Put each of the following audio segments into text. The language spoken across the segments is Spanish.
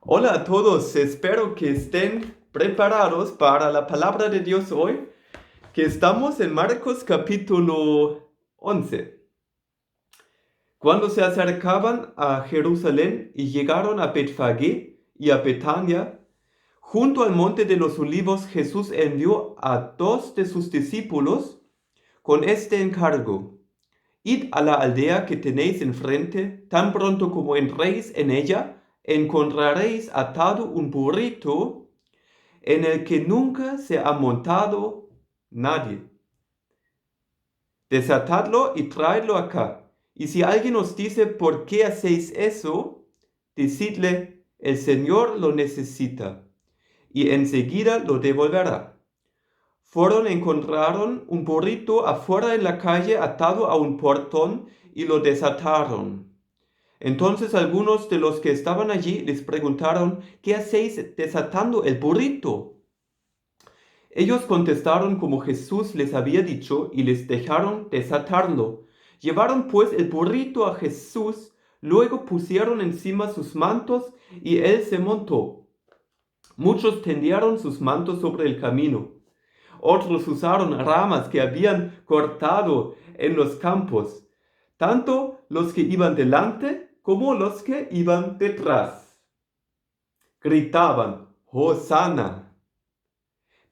Hola a todos, espero que estén preparados para la palabra de Dios hoy, que estamos en Marcos capítulo 11. Cuando se acercaban a Jerusalén y llegaron a Betfagé y a Betania, junto al monte de los olivos, Jesús envió a dos de sus discípulos con este encargo: Id a la aldea que tenéis enfrente, tan pronto como entréis en ella, encontraréis atado un burrito en el que nunca se ha montado nadie. Desatadlo y traedlo acá. Y si alguien os dice: ¿por qué hacéis eso?, decidle: el Señor lo necesita, y enseguida lo devolverá. Fueron, encontraron un burrito afuera en la calle atado a un portón y lo desataron. Entonces algunos de los que estaban allí les preguntaron: ¿qué hacéis desatando el burrito? Ellos contestaron como Jesús les había dicho y les dejaron desatarlo. Llevaron pues el burrito a Jesús, luego pusieron encima sus mantos y él se montó. Muchos tendieron sus mantos sobre el camino. Otros usaron ramas que habían cortado en los campos, tanto los que iban delante como los que iban detrás. Gritaban: Hosana,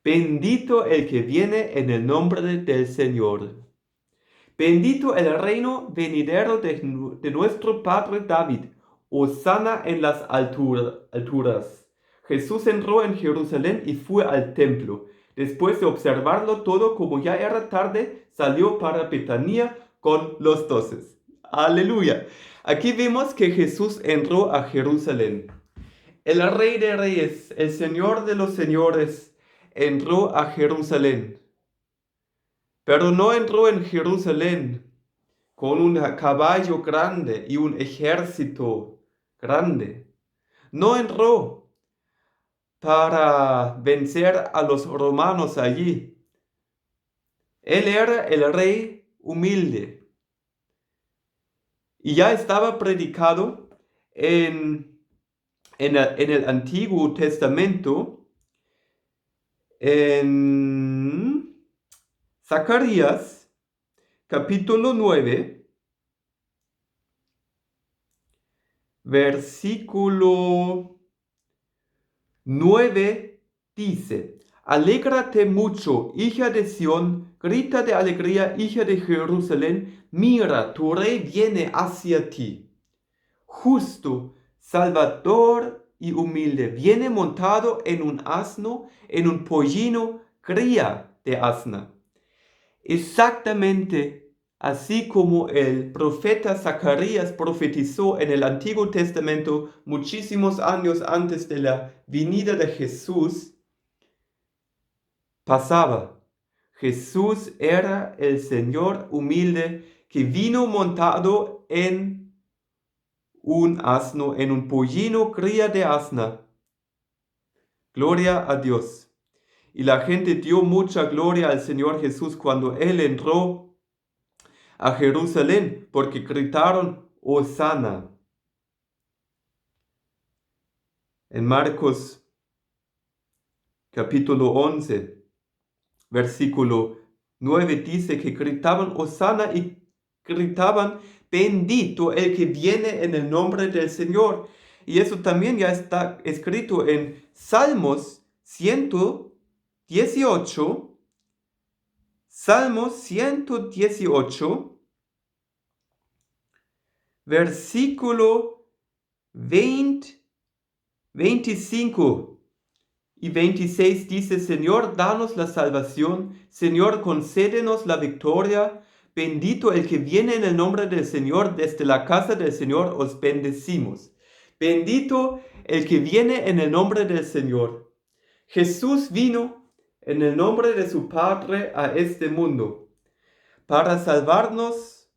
bendito el que viene en el nombre del Señor. Bendito el reino venidero de nuestro Padre David. Hosana en las alturas. Jesús entró en Jerusalén y fue al templo. Después de observarlo todo, como ya era tarde, salió para Betania con los 12. Aleluya. Aquí vemos que Jesús entró a Jerusalén. El Rey de Reyes, el Señor de los Señores, entró a Jerusalén. Pero no entró en Jerusalén con un caballo grande y un ejército grande. No entró para vencer a los romanos allí. Él era el rey humilde. Y ya estaba predicado en el Antiguo Testamento, en Zacarías, capítulo 9, versículo 9, dice: Alégrate mucho, hija de Sión, grita de alegría, hija de Jerusalén, mira, tu rey viene hacia ti. Justo, salvador y humilde, viene montado en un asno, en un pollino, cría de asna. Exactamente así como el profeta Zacarías profetizó en el Antiguo Testamento muchísimos años antes de la venida de Jesús, pasaba. Jesús era el Señor humilde que vino montado en un asno, en un pollino, cría de asna. Gloria a Dios. Y la gente dio mucha gloria al Señor Jesús cuando Él entró a Jerusalén, porque gritaron: Hosana. En Marcos capítulo 11, versículo 9 dice que gritaban Hosana y gritaban: bendito el que viene en el nombre del Señor. Y eso también ya está escrito en Salmos 118. Salmos 118, versículo 25 y 26 dice: Señor, danos la salvación. Señor, concédenos la victoria. Bendito el que viene en el nombre del Señor. Desde la casa del Señor os bendecimos. Bendito el que viene en el nombre del Señor. Jesús vino en el nombre de su Padre a este mundo para salvarnos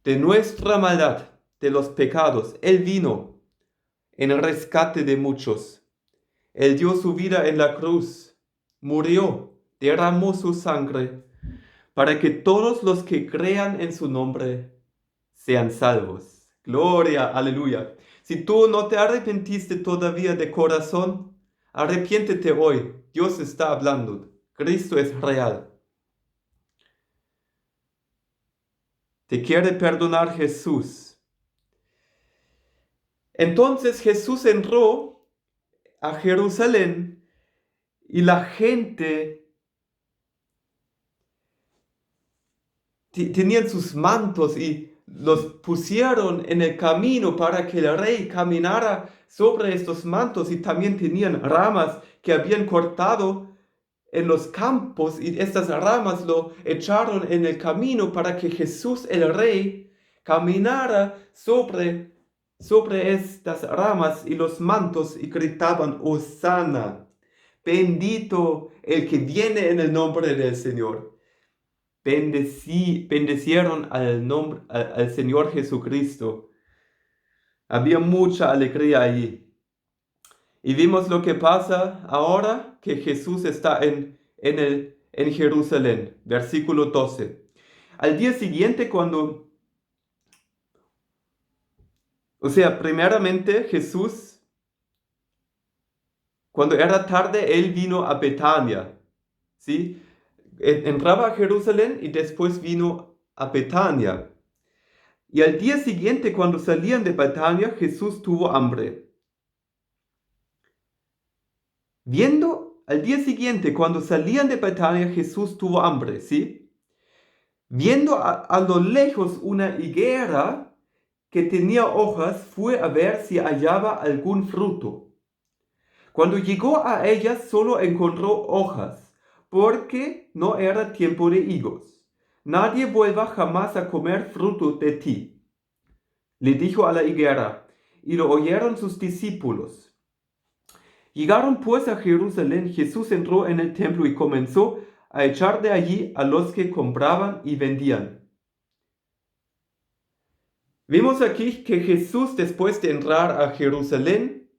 de nuestra maldad, de los pecados. Él vino en el rescate de muchos. Él dio su vida en la cruz, murió, derramó su sangre, para que todos los que crean en su nombre sean salvos. Gloria, aleluya. Si tú no te arrepentiste todavía de corazón, arrepiéntete hoy. Dios está hablando. Cristo es real. Te quiere perdonar Jesús. Entonces Jesús entró a Jerusalén y la gente tenían sus mantos y los pusieron en el camino para que el rey caminara sobre estos mantos, y también tenían ramas que habían cortado en los campos, y estas ramas lo echaron en el camino para que Jesús el rey caminara sobre estas ramas y los mantos, y gritaban: Hosana, bendito el que viene en el nombre del Señor. Bendecieron al Señor Jesucristo. Había mucha alegría allí. Y vimos lo que pasa ahora, que Jesús está en Jerusalén. Versículo 12. Al día siguiente, primeramente Jesús, cuando era tarde, él vino a Betania, ¿sí? Entraba a Jerusalén y después vino a Betania. Y al día siguiente, cuando salían de Betania, Jesús tuvo hambre. Al día siguiente, cuando salían de Betania, Jesús tuvo hambre, ¿sí? Viendo a lo lejos una higuera que tenía hojas, fue a ver si hallaba algún fruto. Cuando llegó a ella, solo encontró hojas, porque no era tiempo de higos. Nadie vuelva jamás a comer fruto de ti, le dijo a la higuera, y lo oyeron sus discípulos. Llegaron pues a Jerusalén. Jesús entró en el templo y comenzó a echar de allí a los que compraban y vendían. Vimos aquí que Jesús, después de entrar a Jerusalén,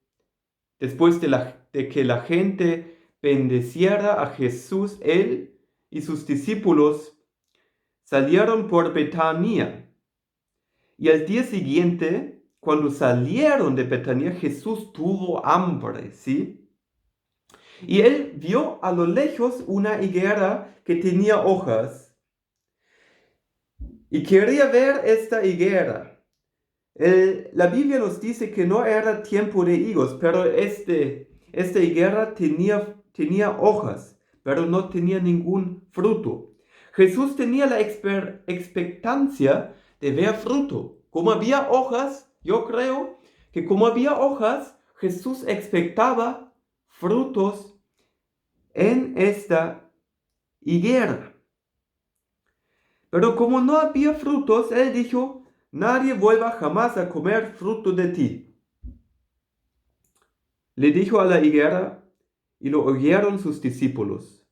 después de que la gente bendeciera a Jesús, él y sus discípulos salieron por Betania. Y al día siguiente, cuando salieron de Betania, Jesús tuvo hambre, ¿sí? Y él vio a lo lejos una higuera que tenía hojas. Y quería ver esta higuera. La Biblia nos dice que no era tiempo de higos, pero esta higuera tenía hojas, pero no tenía ningún fruto. Jesús tenía la expectancia de ver fruto. Como había hojas, yo creo que como había hojas, Jesús expectaba frutos en esta higuera. Pero como no había frutos, él dijo: nadie vuelva jamás a comer fruto de ti. Le dijo a la higuera, y lo oyeron sus discípulos.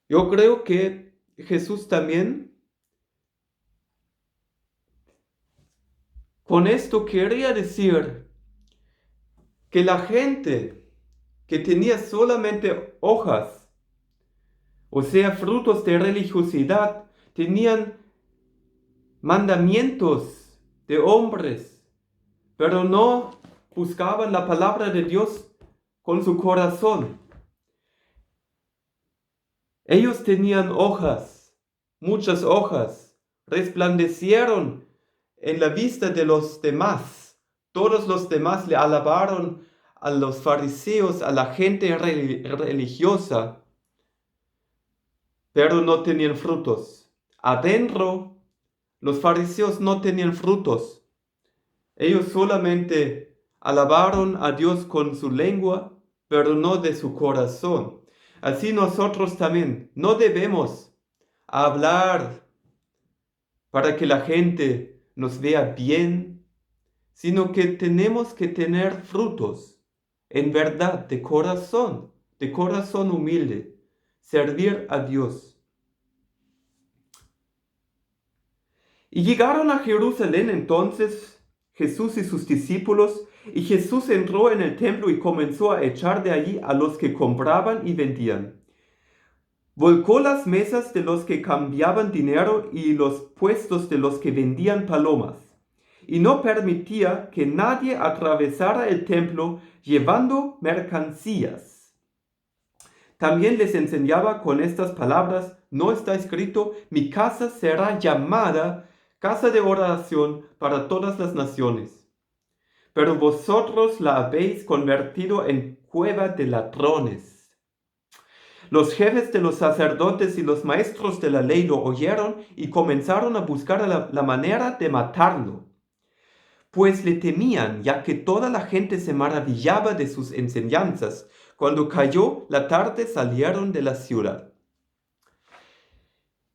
Yo creo que Jesús también con esto quería decir que la gente que tenía solamente hojas, o sea, frutos de religiosidad, tenían mandamientos de hombres, pero no buscaban la palabra de Dios con su corazón. Ellos tenían hojas, muchas hojas, resplandecieron en la vista de los demás. Todos los demás le alabaron a los fariseos, a la gente religiosa, pero no tenían frutos. Adentro, los fariseos no tenían frutos. Ellos solamente alabaron a Dios con su lengua, pero no de su corazón. Así nosotros también no debemos hablar para que la gente nos vea bien, sino que tenemos que tener frutos en verdad, de corazón humilde, servir a Dios. Y llegaron a Jerusalén entonces Jesús y sus discípulos, y Jesús entró en el templo y comenzó a echar de allí a los que compraban y vendían. Volcó las mesas de los que cambiaban dinero y los puestos de los que vendían palomas, y no permitía que nadie atravesara el templo llevando mercancías. También les enseñaba con estas palabras: no está escrito, mi casa será llamada casa de oración para todas las naciones. Pero vosotros la habéis convertido en cueva de ladrones. Los jefes de los sacerdotes y los maestros de la ley lo oyeron y comenzaron a buscar la manera de matarlo, pues le temían, ya que toda la gente se maravillaba de sus enseñanzas. Cuando cayó la tarde salieron de la ciudad.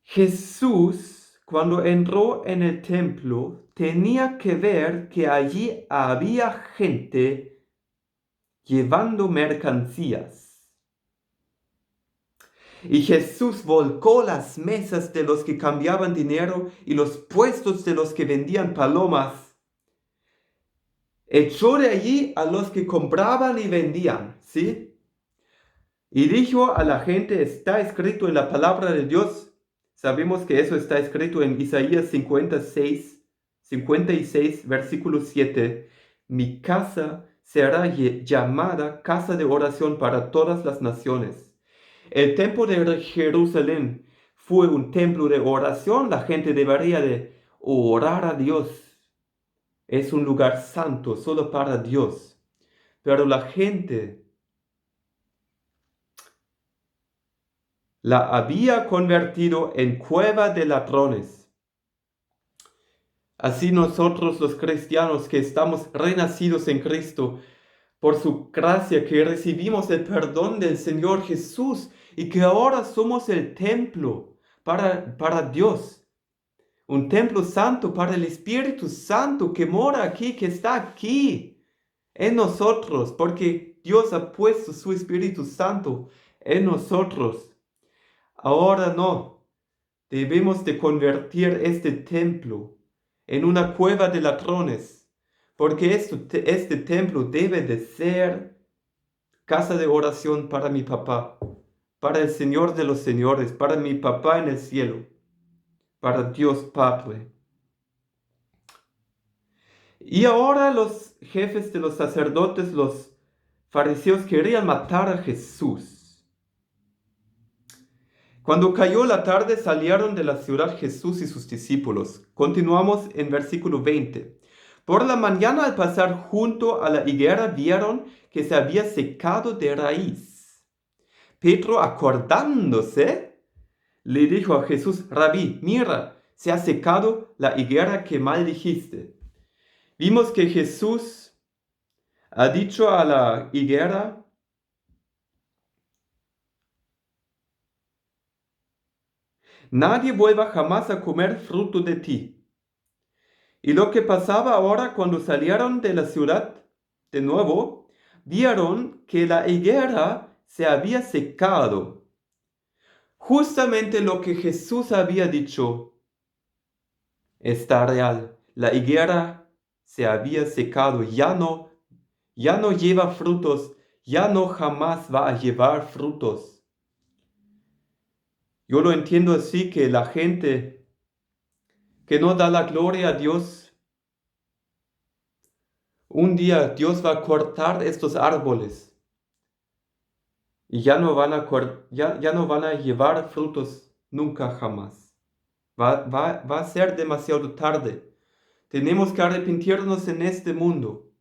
Jesús, cuando entró en el templo, tenía que ver que allí había gente llevando mercancías. Y Jesús volcó las mesas de los que cambiaban dinero y los puestos de los que vendían palomas. Echó de allí a los que compraban y vendían, ¿sí? Y dijo a la gente: está escrito en la palabra de Dios. Sabemos que eso está escrito en Isaías 56, versículo 7. Mi casa será llamada casa de oración para todas las naciones. El templo de Jerusalén fue un templo de oración. La gente debería de orar a Dios. Es un lugar santo solo para Dios. Pero la gente la había convertido en cueva de ladrones. Así nosotros los cristianos que estamos renacidos en Cristo, por su gracia, que recibimos el perdón del Señor Jesús y que ahora somos el templo para Dios. Un templo santo para el Espíritu Santo que mora aquí, que está aquí en nosotros, porque Dios ha puesto su Espíritu Santo en nosotros. Ahora no, debemos de convertir este templo en una cueva de ladrones, porque este templo debe de ser casa de oración para mi papá, para el Señor de los señores, para mi papá en el cielo, para Dios Padre. Y ahora los jefes de los sacerdotes, los fariseos, querían matar a Jesús. Cuando cayó la tarde salieron de la ciudad Jesús y sus discípulos. Continuamos en versículo 20. Por la mañana, al pasar junto a la higuera, vieron que se había secado de raíz. Pedro, acordándose, le dijo a Jesús: Rabí, mira, se ha secado la higuera que maldijiste. Vimos que Jesús ha dicho a la higuera: nadie vuelva jamás a comer fruto de ti. Y lo que pasaba ahora, cuando salieron de la ciudad de nuevo, vieron que la higuera se había secado. Justamente lo que Jesús había dicho está real. La higuera se había secado, ya no lleva frutos, ya no jamás va a llevar frutos. Yo lo entiendo así, que la gente que no da la gloria a Dios, un día Dios va a cortar estos árboles y ya no van a llevar frutos nunca jamás. Va a ser demasiado tarde. Tenemos que arrepentirnos en este mundo.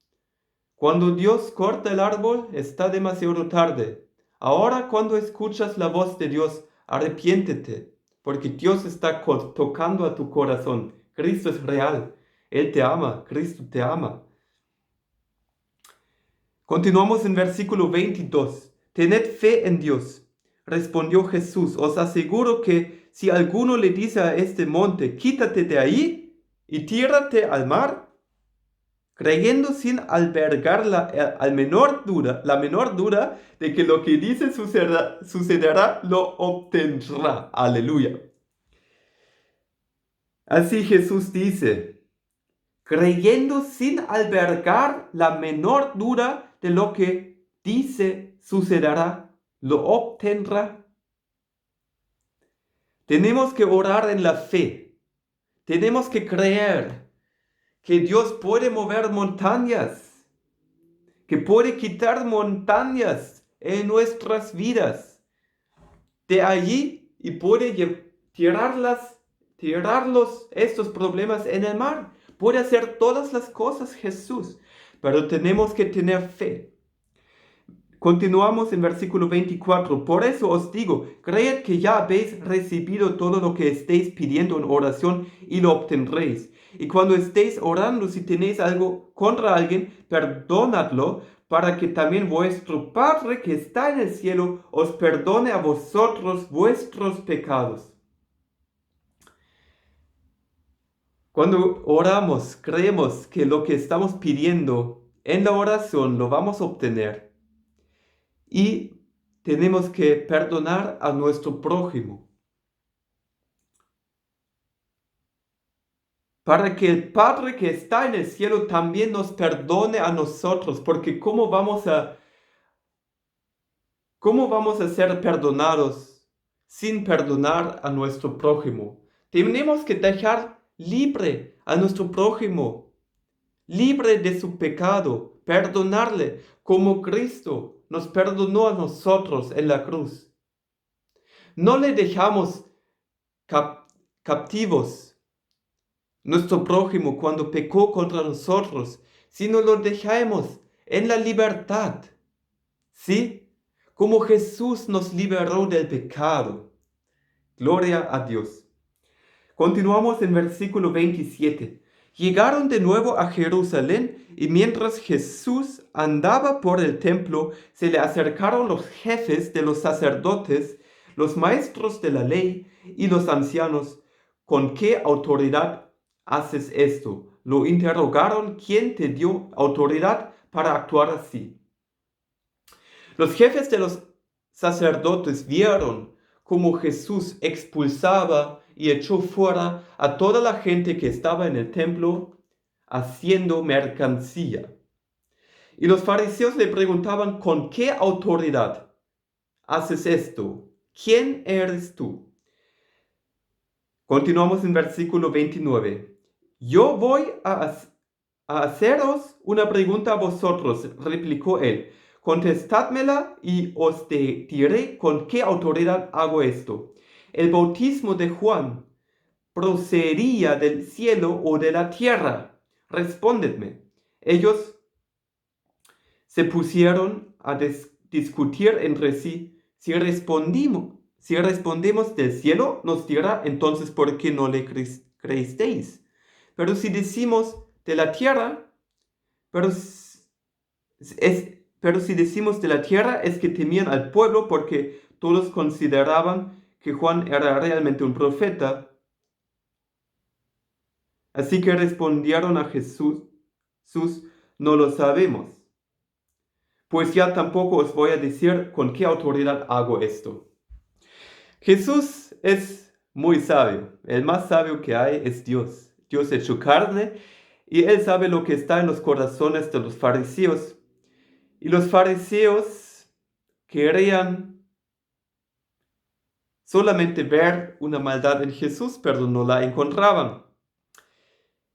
Cuando Dios corta el árbol, está demasiado tarde. Ahora, cuando escuchas la voz de Dios, arrepiéntete, porque Dios está tocando a tu corazón. Cristo es real. Él te ama. Cristo te ama. Continuamos en versículo 22. Tened fe en Dios. Respondió Jesús: os aseguro que si alguno le dice a este monte, quítate de ahí y tírate al mar, creyendo sin albergar la menor duda de que lo que dice sucederá, lo obtendrá. Aleluya. Así Jesús dice, creyendo sin albergar la menor duda de lo que dice sucederá, lo obtendrá. Tenemos que orar en la fe. Tenemos que creer que Dios puede mover montañas, que puede quitar montañas en nuestras vidas de allí y puede tirarlos estos problemas en el mar. Puede hacer todas las cosas Jesús, pero tenemos que tener fe. Continuamos en versículo 24. Por eso os digo, creed que ya habéis recibido todo lo que estéis pidiendo en oración y lo obtendréis. Y cuando estéis orando, si tenéis algo contra alguien, perdonadlo, para que también vuestro Padre que está en el cielo os perdone a vosotros vuestros pecados. Cuando oramos, creemos que lo que estamos pidiendo en la oración lo vamos a obtener. Y tenemos que perdonar a nuestro prójimo, para que el Padre que está en el cielo también nos perdone a nosotros, porque ¿cómo vamos a ser perdonados sin perdonar a nuestro prójimo? Tenemos que dejar libre a nuestro prójimo, libre de su pecado, perdonarle como Cristo nos perdonó a nosotros en la cruz. No le dejamos captivos nuestro prójimo cuando pecó contra nosotros, sino lo dejamos en la libertad. ¿Sí? Como Jesús nos liberó del pecado. Gloria a Dios. Continuamos en versículo 27. Llegaron de nuevo a Jerusalén y mientras Jesús andaba por el templo, se le acercaron los jefes de los sacerdotes, los maestros de la ley y los ancianos. ¿Con qué autoridad haces esto? Lo interrogaron. ¿Quién te dio autoridad para actuar así? Los jefes de los sacerdotes vieron cómo Jesús expulsaba y echó fuera a toda la gente que estaba en el templo haciendo mercancía. Y los fariseos le preguntaban, ¿con qué autoridad haces esto? ¿Quién eres tú? Continuamos en versículo 29. Yo voy a haceros una pregunta a vosotros, replicó él. Contestádmela y os diré con qué autoridad hago esto. ¿El bautismo de Juan procedía del cielo o de la tierra? Respondedme. Ellos se pusieron a discutir entre sí. Si respondemos del cielo, nos dirá entonces por qué no le creísteis. Pero si decimos de la tierra, pero si decimos de la tierra es que temían al pueblo porque todos consideraban que Juan era realmente un profeta. Así que respondieron a Jesús, no lo sabemos. Pues ya tampoco os voy a decir con qué autoridad hago esto. Jesús es muy sabio. El más sabio que hay es Dios. Dios hecho carne y Él sabe lo que está en los corazones de los fariseos. Y los fariseos querían solamente ver una maldad en Jesús, pero no la encontraban.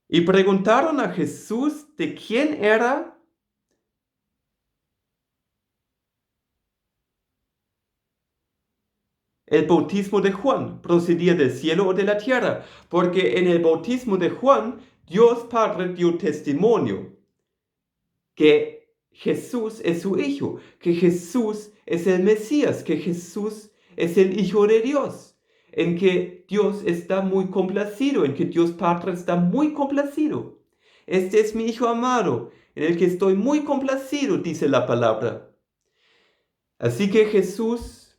Y preguntaron a Jesús de quién era el bautismo de Juan, procedía del cielo o de la tierra, porque en el bautismo de Juan, Dios Padre dio testimonio que Jesús es su Hijo, que Jesús es el Mesías, que Jesús es el Hijo de Dios, en que Dios está muy complacido, en que Dios Padre está muy complacido. Este es mi Hijo amado, en el que estoy muy complacido, dice la palabra. Así que Jesús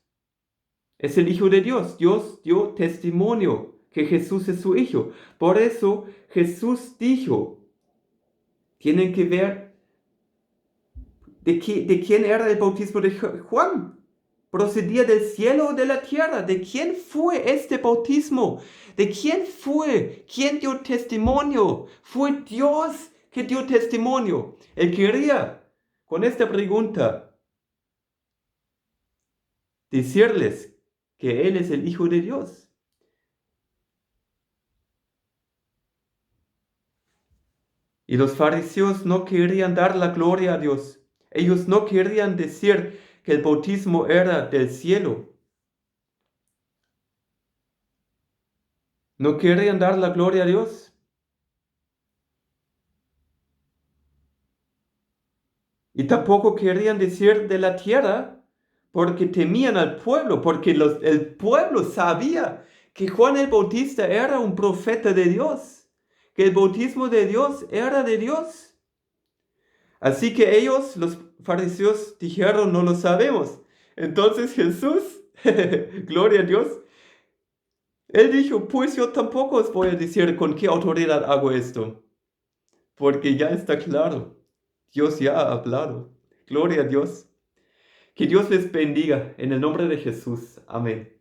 es el Hijo de Dios. Dios dio testimonio que Jesús es su Hijo. Por eso Jesús dijo, tienen que ver de quién era el bautismo de Juan. ¿Procedía del cielo o de la tierra? ¿De quién fue este bautismo? ¿De quién fue? ¿Quién dio testimonio? Fue Dios que dio testimonio. Él quería, con esta pregunta, decirles que Él es el Hijo de Dios. Y los fariseos no querían dar la gloria a Dios. Ellos no querían decir que el bautismo era del cielo. No querían dar la gloria a Dios. Y tampoco querían decir de la tierra, porque temían al pueblo, porque el pueblo sabía que Juan el Bautista era un profeta de Dios, que el bautismo de Dios era de Dios. Así que ellos, los fariseos, dijeron, no lo sabemos. Entonces Jesús, gloria a Dios, él dijo, pues yo tampoco os voy a decir con qué autoridad hago esto, porque ya está claro, Dios ya ha hablado. Gloria a Dios. Que Dios les bendiga en el nombre de Jesús. Amén.